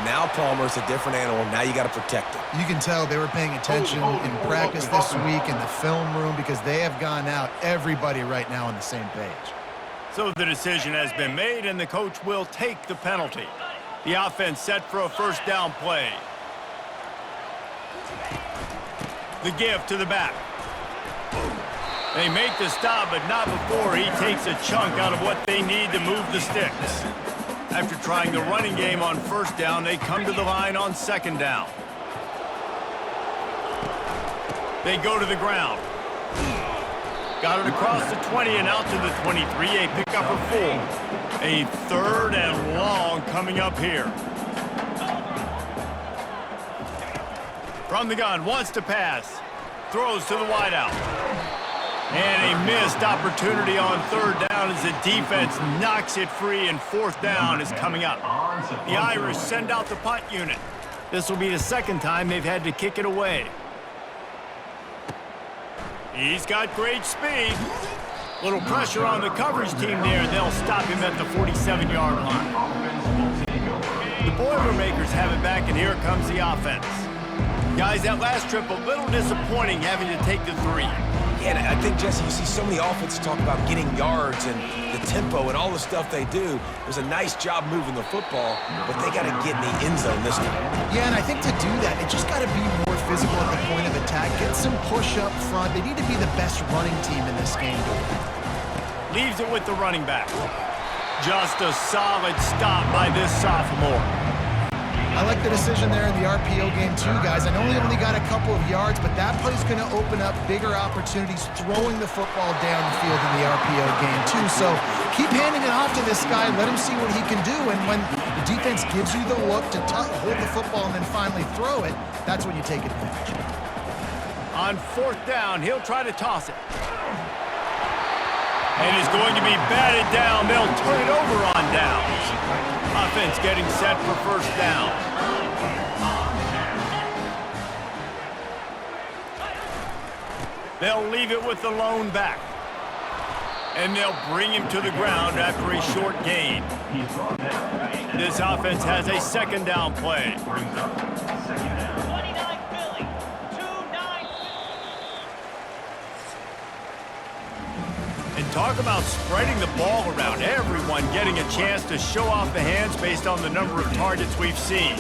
now Palmer's a different animal. Now you got to protect him. You can tell they were paying attention in practice this week in the film room because they have gone out, everybody right now on the same page. So the decision has been made, and the coach will take the penalty. The offense set for a first down play. The give to the back. They make the stop, but not before he takes a chunk out of what they need to move the sticks. After trying the running game on first down, they come to the line on second down. They go to the ground. Got it across the 20 and out to the 23. A pickup of 4. A third and long coming up here. From the gun, wants to pass. Throws to the wideout. And a missed opportunity on third down as the defense knocks it free, and fourth down is coming up. The Irish send out the punt unit. This will be the second time they've had to kick it away. He's got great speed. Little pressure on the coverage team there, and they'll stop him at the 47-yard line. The Boilermakers have it back, and here comes the offense. Guys, that last trip, a little disappointing having to take the 3. Yeah, and I think, Jesse, you see so many offenses talk about getting yards and the tempo and all the stuff they do. It was a nice job moving the football, but they got to get in the end zone this time. Yeah, and I think to do that, they just got to be more physical at the point of attack, get some push up front. They need to be the best running team in this game. Leaves it with the running back. Just a solid stop by this sophomore. I like the decision there in the RPO game too, guys. I know he only got a couple of yards, but that play's going to open up bigger opportunities throwing the football down the field in the RPO game too. So keep handing it off to this guy. Let him see what he can do. And when the defense gives you the look to hold the football and then finally throw it, that's when you take advantage. On fourth down, he'll try to toss it. And is going to be batted down. They'll turn it over on downs. Offense getting set for first down. They'll leave it with the lone back. And they'll bring him to the ground after a short gain. This offense has a second down play. And talk about spreading the ball around. Everyone getting a chance to show off the hands based on the number of targets we've seen.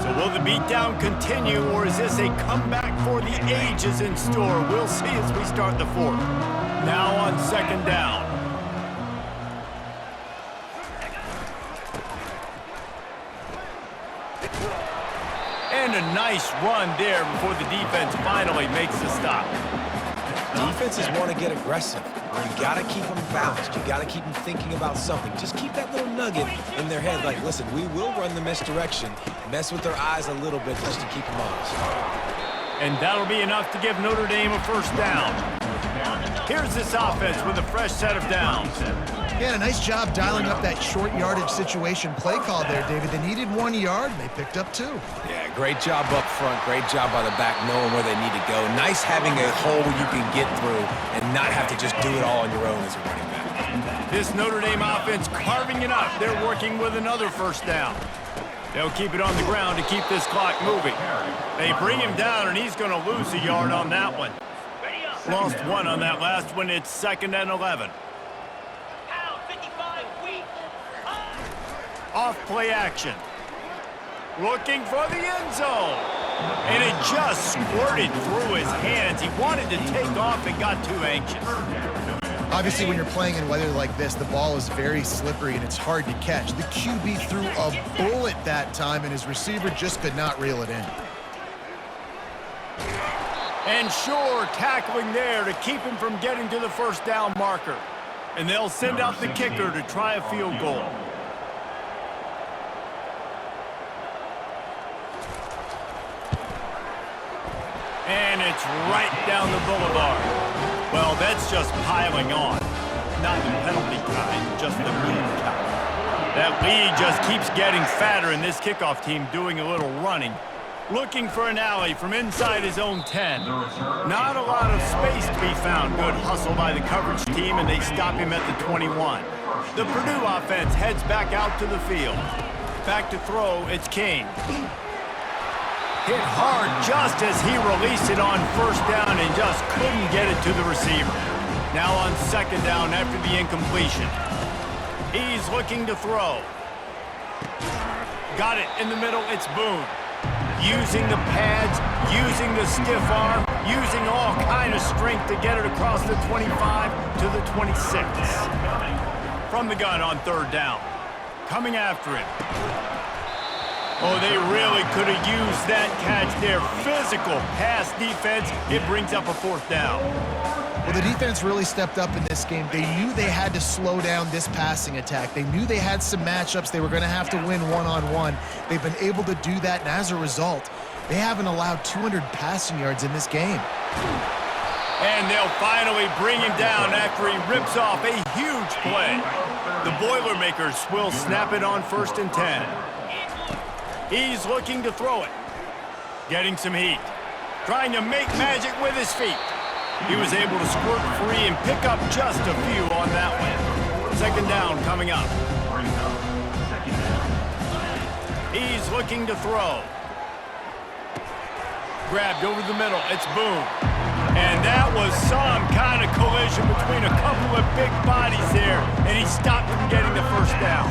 So will the beatdown continue, or is this a comeback for the ages in store? We'll see as we start the fourth. Now on second down. And a nice run there before the defense finally makes the stop. Defenses want to get aggressive. You got to keep them balanced. You got to keep them thinking about something. Just keep that little nugget in their head. Like, listen, we will run the misdirection. Mess with their eyes a little bit just to keep them honest. And that'll be enough to give Notre Dame a first down. Here's this offense with a fresh set of downs. Yeah, a nice job dialing up that short yardage situation play call there, David. They needed 1 yard, and they picked up 2. Yeah, great job up front. Great job by the back knowing where they need to go. Nice having a hole you can get through and not have to just do it all on your own as a running back. This Notre Dame offense carving it up. They're working with another first down. They'll keep it on the ground to keep this clock moving. They bring him down, and he's going to lose a yard on that one. Lost 1 on that last one. It's 2nd and 11. Off play action. Looking for the end zone. And it just squirted through his hands. He wanted to take off and got too anxious. Obviously, when you're playing in weather like this, the ball is very slippery and it's hard to catch. The QB threw a bullet that time, and his receiver just could not reel it in. And sure, tackling there to keep him from getting to the first down marker. And they'll send out the kicker to try a field goal. And it's right down the boulevard. Well, that's just piling on. Not the penalty kind, just the lead kind. That lead just keeps getting fatter, and this kickoff team doing a little running. Looking for an alley from inside his own 10. Not a lot of space to be found. Good hustle by the coverage team, and they stop him at the 21. The Purdue offense heads back out to the field. Back to throw, it's King. Hit hard just as he released it on first down and just couldn't get it to the receiver. Now on second down after the incompletion. He's looking to throw. Got it in the middle, it's Boone. Using the pads, using the stiff arm, using all kind of strength to get it across the 25 to the 26. From the gun on third down. Coming after him. Oh, they really could have used that catch there. Physical pass defense. It brings up a fourth down. Well, the defense really stepped up in this game. They knew they had to slow down this passing attack. They knew they had some matchups they were going to have to win one-on-one. They've been able to do that, and as a result, they haven't allowed 200 passing yards in this game. And they'll finally bring him down after he rips off a huge play. The Boilermakers will snap it on 1st and 10. He's looking to throw it. Getting some heat. Trying to make magic with his feet. He was able to squirt free and pick up just a few on that one. Second down coming up. He's looking to throw. Grabbed over the middle. It's Boone. And that was some kind of collision between a couple of big bodies there, and he stopped from getting the first down.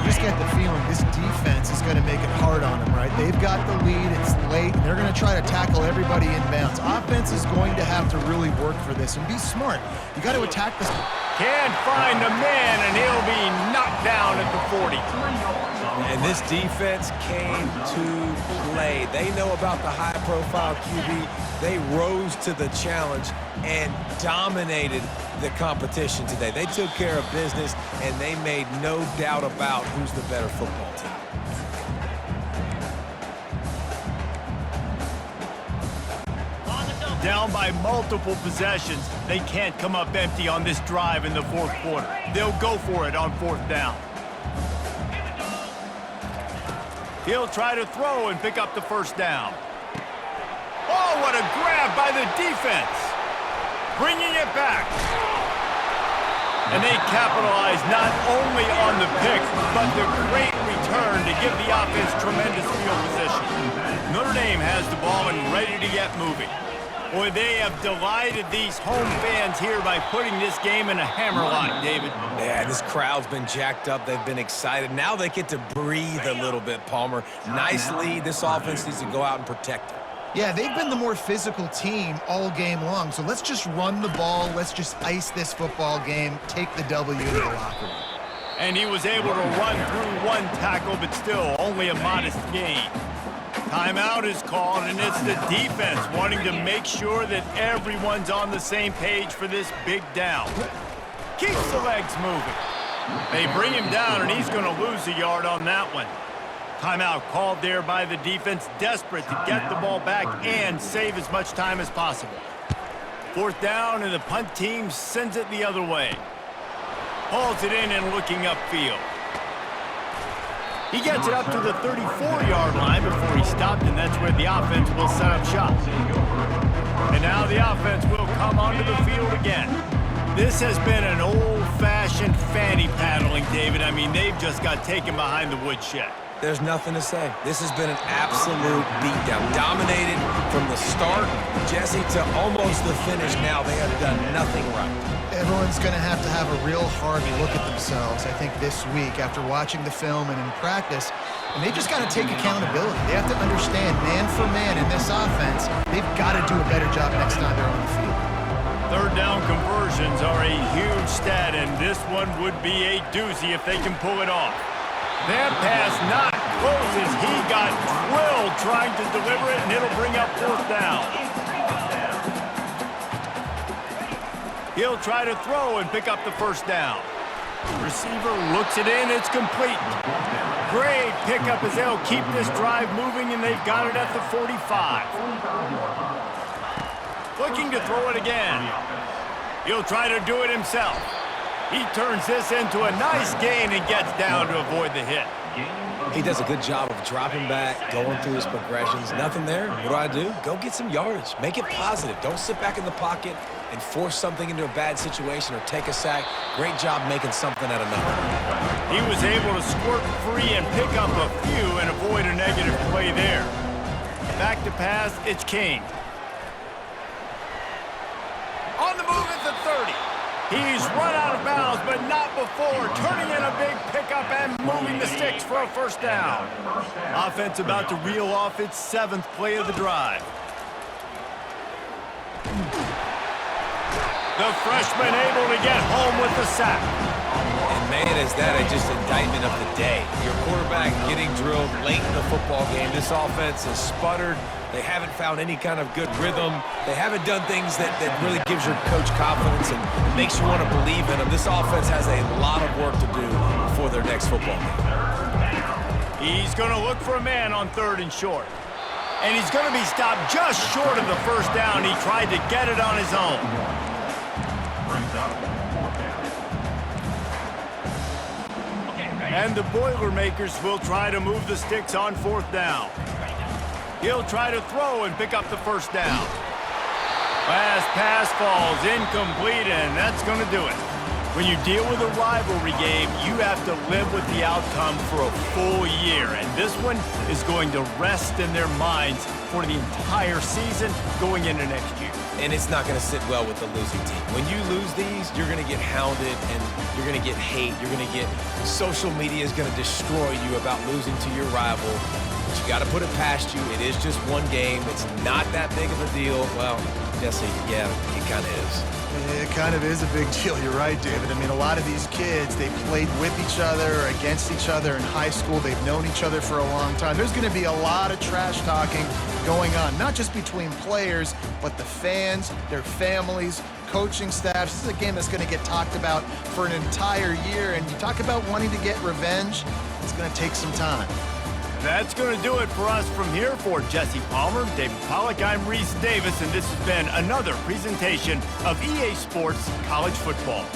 You just get the feeling this defense is going to make it hard on them, right? They've got the lead, it's late, and they're going to try to tackle everybody inbounds. Offense is going to have to really work for this and be smart. You got to attack this. Can't find a man, and he'll be knocked down at the 40. And this defense came to play. They know about the high-profile QB. They rose to the challenge and dominated the competition today. They took care of business, and they made no doubt about who's the better football team. Down by multiple possessions, they can't come up empty on this drive in the fourth quarter. They'll go for it on fourth down. He'll try to throw and pick up the first down. Oh, what a grab by the defense. Bringing it back. And they capitalize not only on the pick, but the great return to give the offense tremendous field position. Notre Dame has the ball and ready to get moving. Boy, they have delighted these home fans here by putting this game in a hammerlock, David. Yeah, this crowd's been jacked up. They've been excited. Now they get to breathe a little bit, Palmer. Nice lead. This offense needs to go out and protect it. Yeah, they've been the more physical team all game long, so let's just run the ball. Let's just ice this football game, take the W to the locker room. And he was able to run through one tackle, but still only a modest gain. Timeout is called, and it's the defense wanting to make sure that everyone's on the same page for this big down. Keeps the legs moving. They bring him down, and he's going to lose a yard on that one. Timeout called there by the defense, desperate to get the ball back and save as much time as possible. Fourth down, and the punt team sends it the other way. Hauls it in and looking upfield. He gets it up to the 34-yard line before he stopped, and that's where the offense will set up shop. And now the offense will come onto the field again. This has been an old-fashioned fanny paddling, David. I mean, they've just got taken behind the woodshed. There's nothing to say. This has been an absolute beatdown. Dominated from the start, Jesse, to almost the finish now. They have done nothing right. Everyone's going to have a real hard look at themselves, I think, this week after watching the film and in practice. And they just got to take accountability. They have to understand, man for man in this offense, they've got to do a better job next time they're on the field. Third down conversions are a huge stat, and this one would be a doozy if they can pull it off. That pass not close as he got drilled trying to deliver it, and it'll bring up fourth down. He'll try to throw and pick up the first down. Receiver looks it in, it's complete. Great pickup as they'll keep this drive moving, and they've got it at the 45. Looking to throw it again. He'll try to do it himself. He turns this into a nice gain and gets down to avoid the hit. He does a good job of dropping back, going through his progressions. Nothing there. What do? Go get some yardage. Make it positive. Don't sit back in the pocket and force something into a bad situation or take a sack. Great job making something out of nothing. He was able to squirt free and pick up a few and avoid a negative play there. Back to pass, it's King. On the move at the 30. He's run out of bounds, but not before turning in a big pickup and moving the sticks for a first down. Offense about to reel off its 7th play of the drive. The freshman able to get home with the sack. And man, is that just indictment of the day. Your quarterback getting drilled late in the football game. This offense has sputtered. They haven't found any kind of good rhythm. They haven't done things that really gives your coach confidence and makes you want to believe in them. This offense has a lot of work to do before their next football game. He's going to look for a man on 3rd and short. And he's going to be stopped just short of the first down. He tried to get it on his own. And the Boilermakers will try to move the sticks on 4th down. He'll try to throw and pick up the first down. Last pass falls incomplete, and that's going to do it. When you deal with a rivalry game, you have to live with the outcome for a full year, and this one is going to rest in their minds for the entire season going into next year. And it's not going to sit well with the losing team. When you lose these, you're going to get hounded and you're going to get hate. You're going to get social media is going to destroy you about losing to your rival. But you got to put it past you. It is just one game. It's not that big of a deal. Well, Jesse, yeah, it kind of is. It kind of is a big deal. You're right, David. I mean, a lot of these kids, they played with each other or against each other in high school. They've known each other for a long time. There's going to be a lot of trash talking going on, not just between players, but the fans, their families, coaching staffs. This is a game that's going to get talked about for an entire year. And you talk about wanting to get revenge, it's going to take some time. That's going to do it for us from here. For Jesse Palmer, David Pollack, I'm Reese Davis, and this has been another presentation of EA Sports College Football.